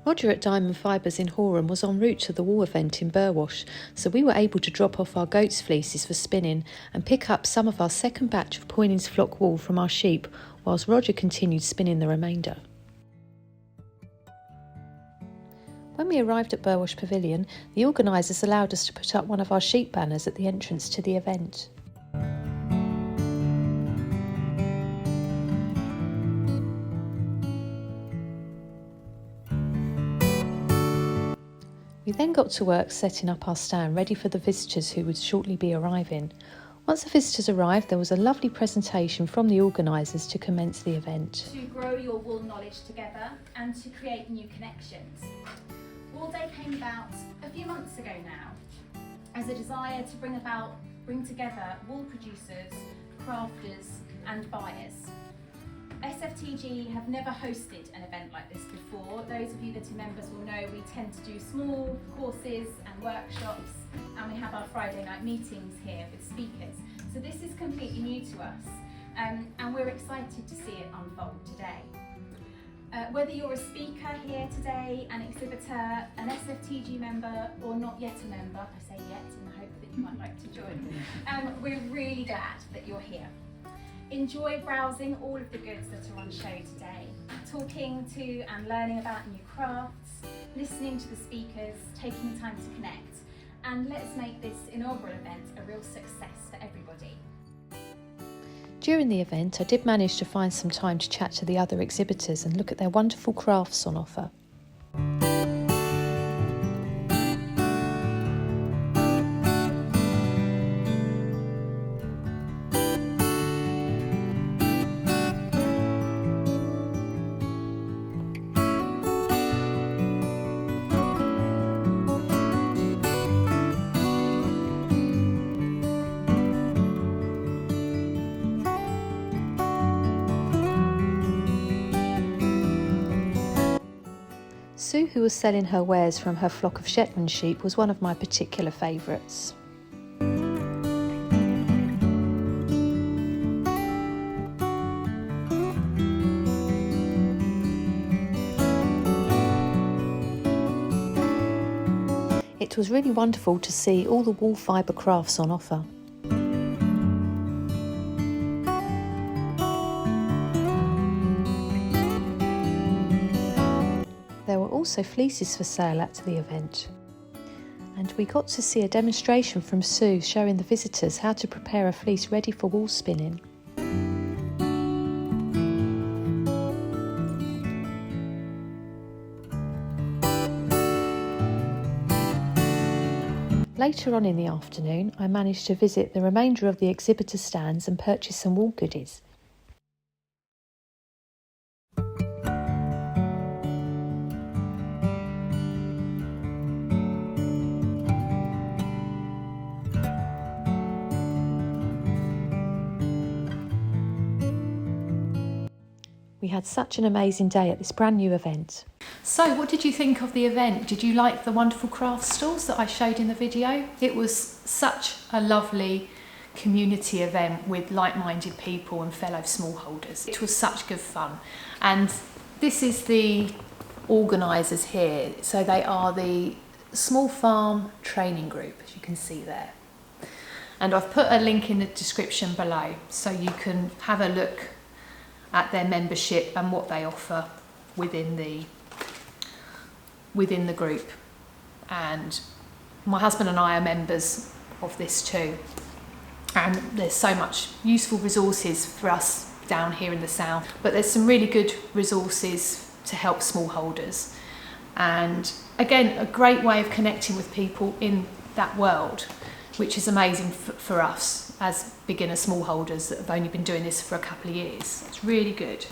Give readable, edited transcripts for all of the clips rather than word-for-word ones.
Roger at Diamond Fibres in Horham was en route to the wool event in Burwash, so we were able to drop off our goats' fleeces for spinning and pick up some of our second batch of Poynings flock wool from our sheep, whilst Roger continued spinning the remainder. When we arrived at Burwash Pavilion, the organisers allowed us to put up one of our sheep banners at the entrance to the event. We then got to work setting up our stand ready for the visitors who would shortly be arriving. Once the visitors arrived, there was a lovely presentation from the organisers to commence the event. To grow your wool knowledge together and to create new connections. Wool Day came about a few months ago now as a desire to bring together wool producers, crafters and buyers. SFTG have never hosted an event like this before. Those of you that are members will know we tend to do small courses and workshops, and we have our Friday night meetings here with speakers. So this is completely new to us, and we're excited to see it unfold today. Whether you're a speaker here today, an exhibitor, an SFTG member, or not yet a member, I say yet in the hope that you might like to join, we're really glad that you're here. Enjoy browsing all of the goods that are on show today, talking to and learning about new crafts, listening to the speakers, taking time to connect, and let's make this inaugural event a real success for everybody. During the event, I did manage to find some time to chat to the other exhibitors and look at their wonderful crafts on offer. Sue, who was selling her wares from her flock of Shetland sheep, was one of my particular favourites. It was really wonderful to see all the wool fibre crafts on offer. There were also fleeces for sale at the event, and we got to see a demonstration from Sue showing the visitors how to prepare a fleece ready for wool spinning. Later on in the afternoon, I managed to visit the remainder of the exhibitor stands and purchase some wool goodies. We had such an amazing day at this brand new event. So what did you think of the event? Did you like the wonderful craft stalls that I showed in the video? It was such a lovely community event with like-minded people and fellow smallholders. It was such good fun. And this is the organisers here. So they are the Small Farm Training Group, as you can see there. And I've put a link in the description below so you can have a look at their membership and what they offer within the group. And my husband and I are members of this too, and there's so much useful resources for us down here in the south, but there's some really good resources to help smallholders, and again a great way of connecting with people in that world, which is amazing for us as beginner smallholders that have only been doing this for a couple of years. It's really good.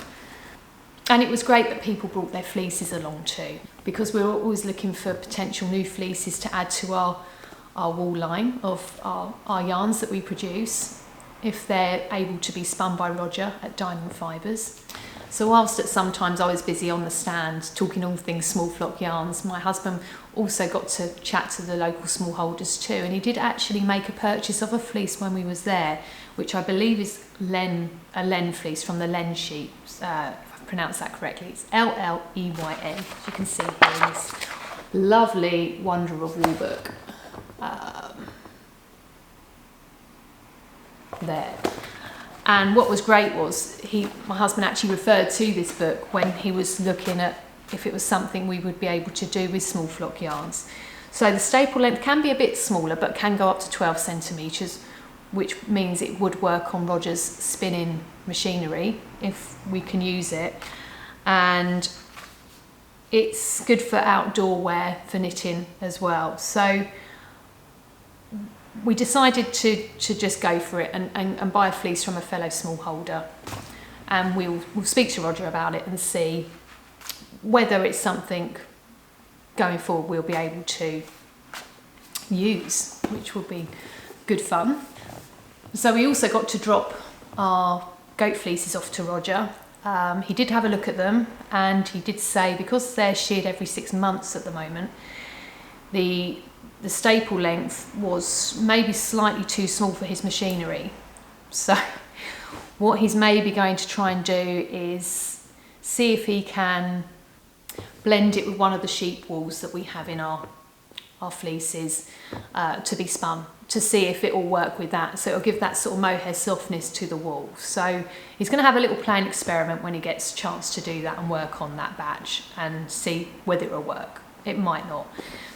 And it was great that people brought their fleeces along too, because we're always looking for potential new fleeces to add to our wool line of our yarns that we produce, if they're able to be spun by Roger at Diamond Fibres. So whilst at sometimes I was busy on the stand talking all things small flock yarns, my husband also got to chat to the local smallholders too, and he did actually make a purchase of a fleece when we was there, which I believe is a Len fleece from the Len sheep, if I've pronounce that correctly. It's L-L-E-Y-N, as you can see here in this lovely Wonder of Wool book. There. And what was great was my husband actually referred to this book when he was looking at if it was something we would be able to do with small flock yarns. So the staple length can be a bit smaller, but can go up to 12 centimetres, which means it would work on Roger's spinning machinery if we can use it. And it's good for outdoor wear for knitting as well. So we decided to just go for it and buy a fleece from a fellow smallholder, and we'll speak to Roger about it and see whether it's something going forward we'll be able to use, which will be good fun. So we also got to drop our goat fleeces off to Roger. He did have a look at them, and he did say because they're sheared every 6 months at the moment, the staple length was maybe slightly too small for his machinery. So what he's maybe going to try and do is see if he can blend it with one of the sheep wools that we have in our fleeces to be spun, to see if it will work with that. So it'll give that sort of mohair softness to the wool. So he's going to have a little plain experiment when he gets a chance to do that and work on that batch and see whether it will work. It might not.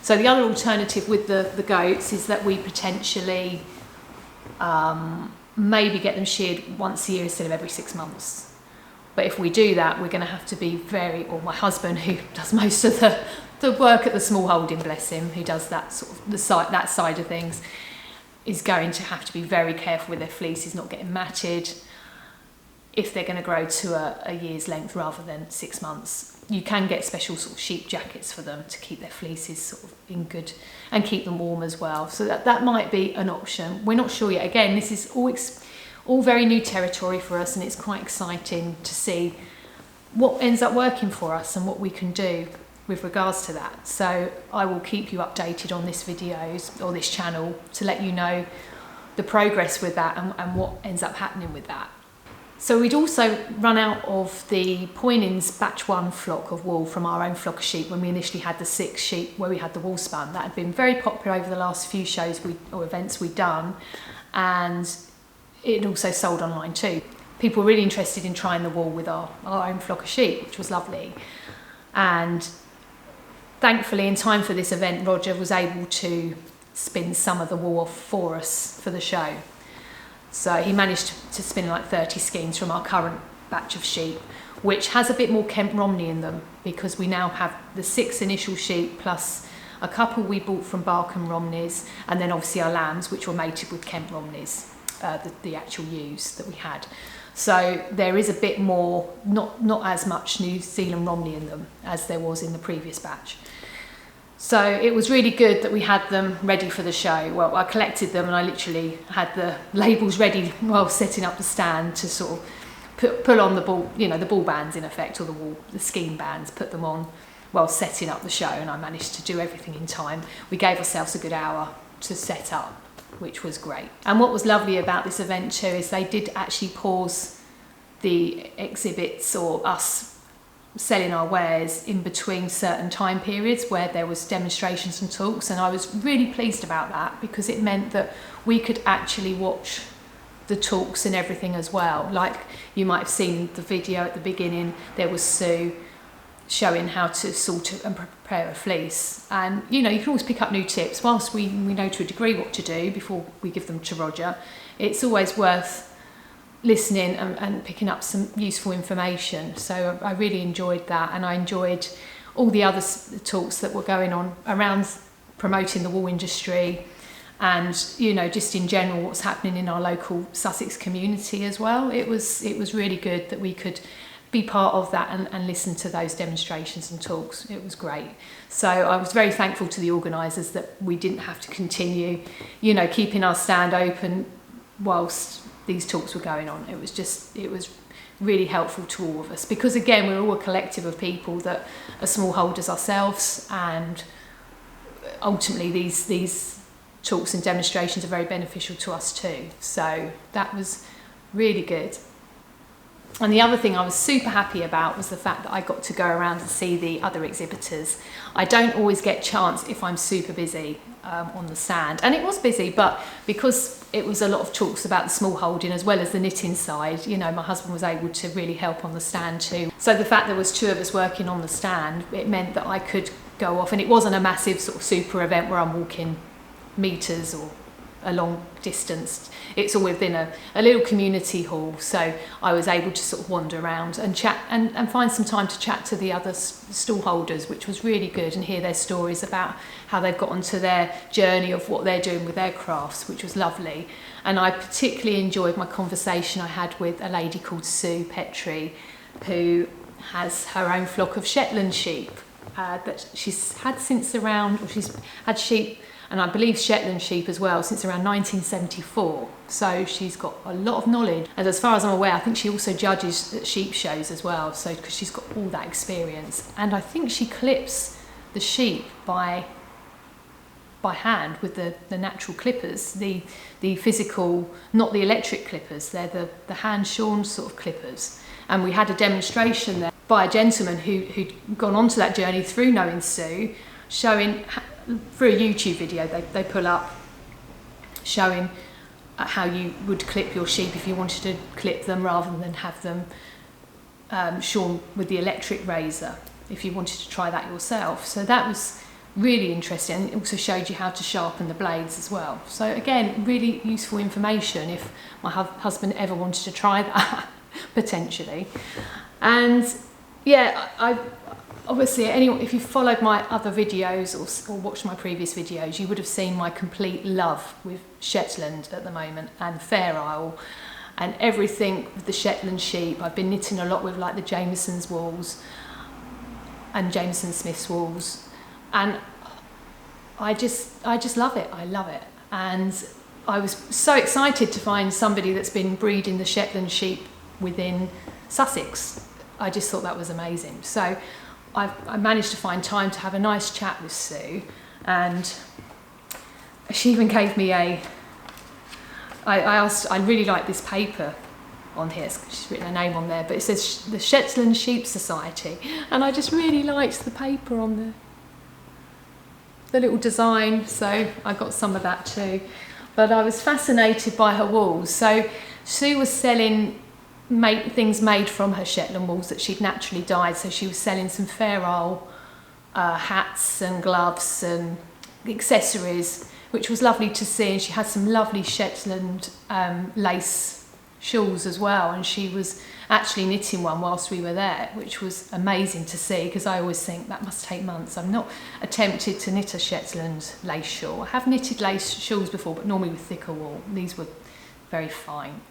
So the other alternative with the goats is that we potentially maybe get them sheared once a year instead of every 6 months. But if we do that, we're going to have to be or my husband, who does most of the work at the small holding, bless him, who does that sort of that side of things, is going to have to be very careful with their fleeces not getting matted if they're going to grow to a year's length rather than 6 months. You can get special sort of sheep jackets for them to keep their fleeces sort of in good and keep them warm as well. So that might be an option. We're not sure yet. Again, this is all very new territory for us, and it's quite exciting to see what ends up working for us and what we can do with regards to that. So I will keep you updated on this videos or this channel to let you know the progress with that and what ends up happening with that. So we'd also run out of the Poynings batch 1 flock of wool from our own flock of sheep when we initially had the 6 sheep where we had the wool spun. That had been very popular over the last few shows or events we'd done, and it also sold online too. People were really interested in trying the wool with our own flock of sheep, which was lovely. And thankfully, in time for this event, Roger was able to spin some of the wool off for us for the show. So he managed to spin like 30 skeins from our current batch of sheep, which has a bit more Kent Romney in them because we now have the 6 initial sheep plus a couple we bought from Barkham Romneys, and then obviously our lambs, which were mated with Kent Romneys, the actual ewes that we had. So there is a bit more, not as much New Zealand Romney in them as there was in the previous batch. So it was really good that we had them ready for the show. Well, I collected them and I literally had the labels ready while setting up the stand to sort of pull on the ball, the ball bands in effect, or the skein bands, put them on while setting up the show, and I managed to do everything in time. We gave ourselves a good hour to set up, which was great. And what was lovely about this event too is they did actually pause the exhibits or us selling our wares in between certain time periods where there was demonstrations and talks, and I was really pleased about that because it meant that we could actually watch the talks and everything as well. Like you might have seen the video at the beginning, there was Sue showing how to sort and prepare a fleece, and you can always pick up new tips. Whilst we know to a degree what to do before we give them to Roger, it's always worth listening and picking up some useful information. So I really enjoyed that, and I enjoyed all the other talks that were going on around promoting the wool industry and just in general what's happening in our local Sussex community as well. It was really good that we could be part of that and listen to those demonstrations and talks. It was great. So I was very thankful to the organisers that we didn't have to continue keeping our stand open whilst these talks were going on. It was really helpful to all of us because again we're all a collective of people that are small holders ourselves, and ultimately these talks and demonstrations are very beneficial to us too. So that was really good. And the other thing I was super happy about was the fact that I got to go around and see the other exhibitors. I don't always get a chance if I'm super busy on the stand. And it was busy, but because it was a lot of talks about the small holding as well as the knitting side, you know, my husband was able to really help on the stand too. So the fact there was 2 of us working on the stand, it meant that I could go off, and it wasn't a massive sort of super event where I'm walking meters or a long distance. It's all within a little community hall, so I was able to sort of wander around and chat and find some time to chat to the other stall holders, which was really good, and hear their stories about how they've got onto their journey of what they're doing with their crafts, which was lovely. And I particularly enjoyed my conversation I had with a lady called Sue Petrie, who has her own flock of Shetland sheep that she's had since around, or she's had sheep, and I believe Shetland sheep as well, since around 1974. So she's got a lot of knowledge. And as far as I'm aware, I think she also judges at sheep shows as well, so because she's got all that experience. And I think she clips the sheep by hand with the natural clippers, the physical, not the electric clippers, they're the hand shorn sort of clippers. And we had a demonstration there by a gentleman who'd gone onto that journey through knowing Sue, showing through a YouTube video they pull up, showing how you would clip your sheep if you wanted to clip them rather than have them shorn with the electric razor, if you wanted to try that yourself. So that was really interesting. It also showed you how to sharpen the blades as well. So again, really useful information if my husband ever wanted to try that potentially. And yeah, I obviously, anyone, if you followed my other videos or watched my previous videos, you would have seen my complete love with Shetland at the moment, and Fair Isle, and everything with the Shetland sheep. I've been knitting a lot with like the Jameson's wools and Jameson Smith's wools, and I just love it. I love it. And I was so excited to find somebody that's been breeding the Shetland sheep within Sussex. I just thought that was amazing. So I managed to find time to have a nice chat with Sue, and she even gave me I asked, I really like this paper on here, she's written her name on there, but it says the Shetland Sheep Society, and I just really liked the paper on the little design, so I got some of that too. But I was fascinated by her wools. So Sue was selling things made from her Shetland wools that she'd naturally dyed. So she was selling some Fair Isle hats and gloves and accessories, which was lovely to see. And she had some lovely Shetland lace shawls as well. And she was actually knitting one whilst we were there, which was amazing to see, because I always think that must take months. I've not attempted to knit a Shetland lace shawl. I have knitted lace shawls before, but normally with thicker wool. These were very fine,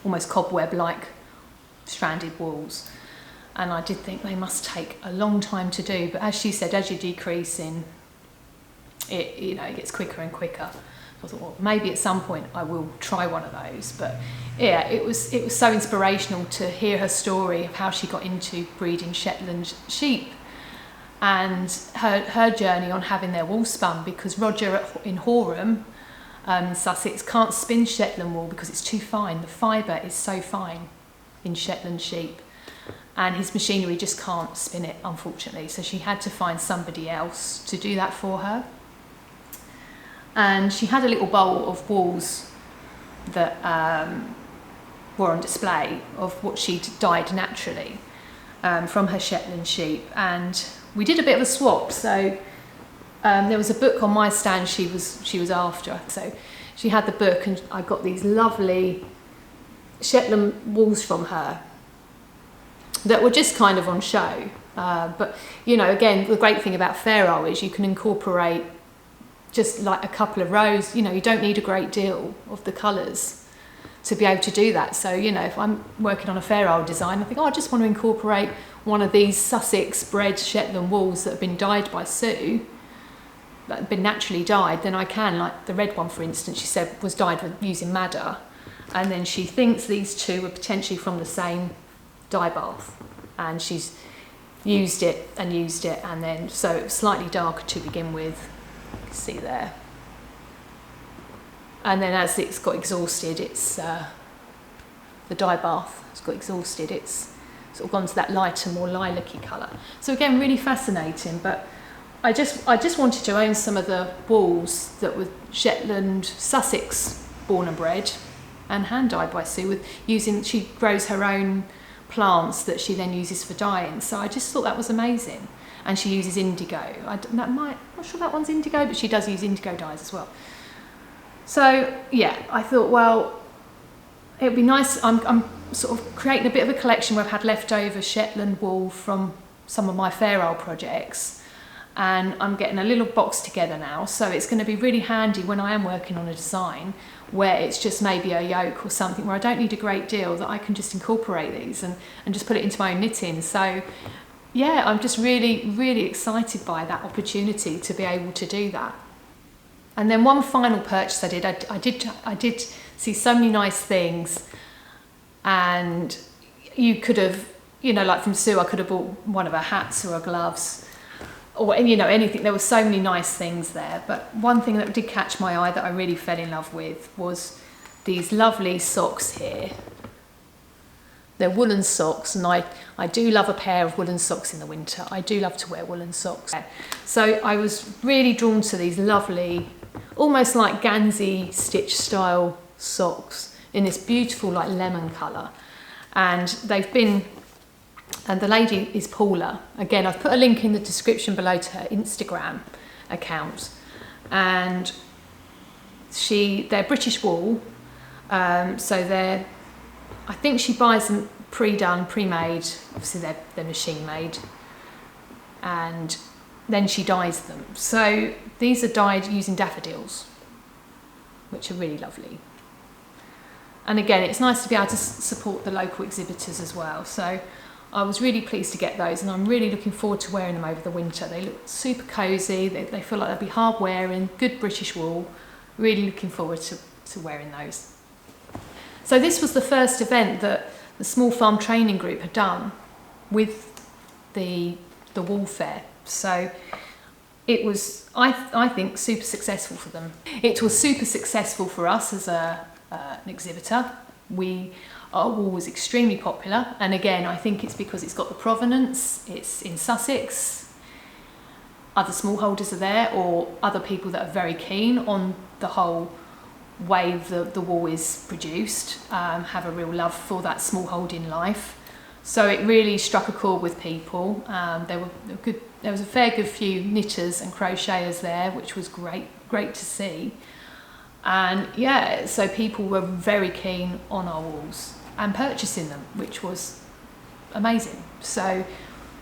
almost cobweb-like stranded wools. And I did think they must take a long time to do, but as she said, as you're decreasing, it gets quicker and quicker. I thought, well, maybe at some point I will try one of those. But yeah, it was so inspirational to hear her story of how she got into breeding Shetland sheep, and her journey on having their wool spun, because Roger in Horham, Sussex, can't spin Shetland wool because it's too fine. The fibre is so fine in Shetland sheep, and his machinery just can't spin it, unfortunately. So she had to find somebody else to do that for her. And she had a little bowl of wools that were on display of what she'd dyed naturally from her Shetland sheep. And we did a bit of a swap. So there was a book on my stand she was after. So she had the book, and I got these lovely Shetland wools from her that were just kind of on show. But, you know, again, the great thing about Fair Isle is you can incorporate just like a couple of rows. You know, you don't need a great deal of the colours to be able to do that. So, you know, if I'm working on a Fair Isle design, I think, oh, I just want to incorporate one of these Sussex bred Shetland wools that have been dyed by Sue, that have been naturally dyed, then I can. Like the red one, for instance, she said was dyed using madder, and then she thinks these two were potentially from the same dye bath, and she's used it, and then so it was slightly darker to begin with. You can see there, and then as it's got exhausted, it's the dye bath has got exhausted, it's sort of gone to that lighter, more lilac-y colour. So again, really fascinating, but I just wanted to own some of the wools that were Shetland, Sussex born and bred, and hand dyed by Sue with she grows her own plants that she then uses for dyeing. So I just thought that was amazing. And she uses indigo. I'm not sure that one's indigo, but she does use indigo dyes as well. So yeah, I thought, well, it'd be nice. I'm sort of creating a bit of a collection where I've had leftover Shetland wool from some of my fair old projects, and I'm getting a little box together now. So it's going to be really handy when I am working on a design where it's just maybe a yoke or something where I don't need a great deal, that I can just incorporate these and just put it into my own knitting. So yeah, I'm just really, really excited by that opportunity to be able to do that. And then one final purchase I did see so many nice things, and you could have, you know, like from Sue, I could have bought one of her hats or her gloves or, you know, anything. There were so many nice things there, but one thing that did catch my eye that I really fell in love with was these lovely socks here. They're woolen socks, and I do love a pair of woolen socks in the winter. I do love to wear woolen socks. So I was really drawn to these lovely, almost like Gansey stitch style socks in this beautiful like lemon colour. And they've been, and the lady is Paula. Again, I've put a link in the description below to her Instagram account. And they're British wool, so I think she buys them pre-done, pre-made. Obviously they're machine made, and then she dyes them. So these are dyed using daffodils, which are really lovely. And again, it's nice to be able to support the local exhibitors as well. So I was really pleased to get those, and I'm really looking forward to wearing them over the winter. They look super cosy. They feel like they'll be hard wearing, good British wool. Really looking forward to wearing those. So this was the first event that the Small Farm Training Group had done with the wool fair. So it was, I think, super successful for them. It was super successful for us as an exhibitor. Our wool was extremely popular, and again, I think it's because it's got the provenance, it's in Sussex, other smallholders are there, or other people that are very keen on the whole way the wool is produced, have a real love for that smallholding life. So it really struck a chord with people. There was a fair good few knitters and crocheters there, which was great to see. And yeah, so people were very keen on our wools and purchasing them, which was amazing. So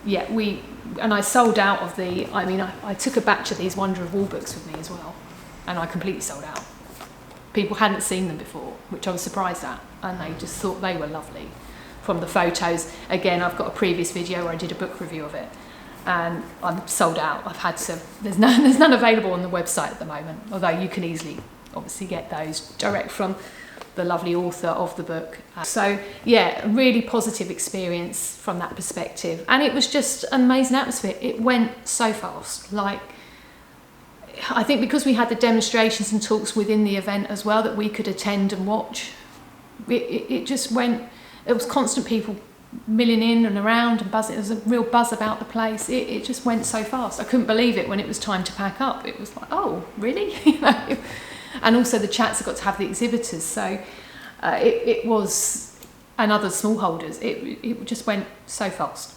yeah, I sold out of I took a batch of these Wonder of Wool books with me as well, and I completely sold out. People hadn't seen them before, which I was surprised at, and they just thought they were lovely from the photos. Again, I've got a previous video where I did a book review of it, and I'm sold out. There's none available on the website at the moment, although you can easily obviously get those direct from the lovely author of the book. So yeah, a really positive experience from that perspective, and it was just an amazing atmosphere. It went so fast. Like, I think because we had the demonstrations and talks within the event as well that we could attend and watch, it just went, it was constant people milling in and around and buzzing. There was a real buzz about the place. It just went so fast. I couldn't believe it when it was time to pack up. It was like, oh, really? You know? And also the chats I got to have the exhibitors. So it was, and other smallholders, it just went so fast.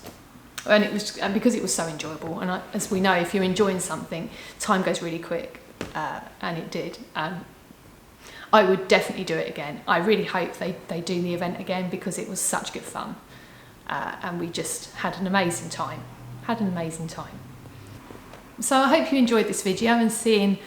And because it was so enjoyable, and as we know, if you're enjoying something, time goes really quick, and it did. I would definitely do it again. I really hope they do the event again, because it was such good fun, and we just had an amazing time. So I hope you enjoyed this video and seeing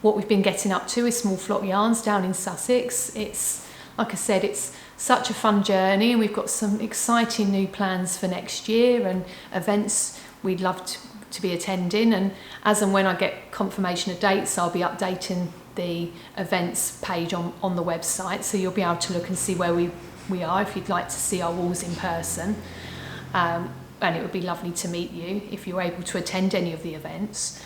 what we've been getting up to with Small Flock Yarns down in Sussex. It's, like I said, it's such a fun journey, and we've got some exciting new plans for next year and events we'd love to be attending. And as and when I get confirmation of dates, I'll be updating the events page on the website, so you'll be able to look and see where we are if you'd like to see our walls in person. And it would be lovely to meet you if you're able to attend any of the events.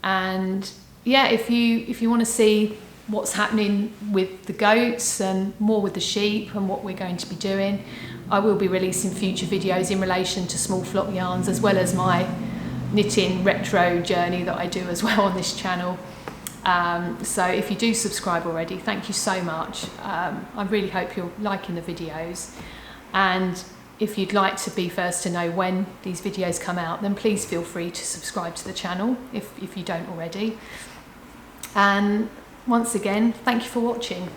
And yeah, if you want to see what's happening with the goats and more with the sheep and what we're going to be doing. I will be releasing future videos in relation to small flock yarns, as well as my knitting retro journey that I do as well on this channel. So if you do subscribe already, thank you so much. I really hope you're liking the videos, and if you'd like to be first to know when these videos come out, then please feel free to subscribe to the channel if you don't already. And once again, thank you for watching.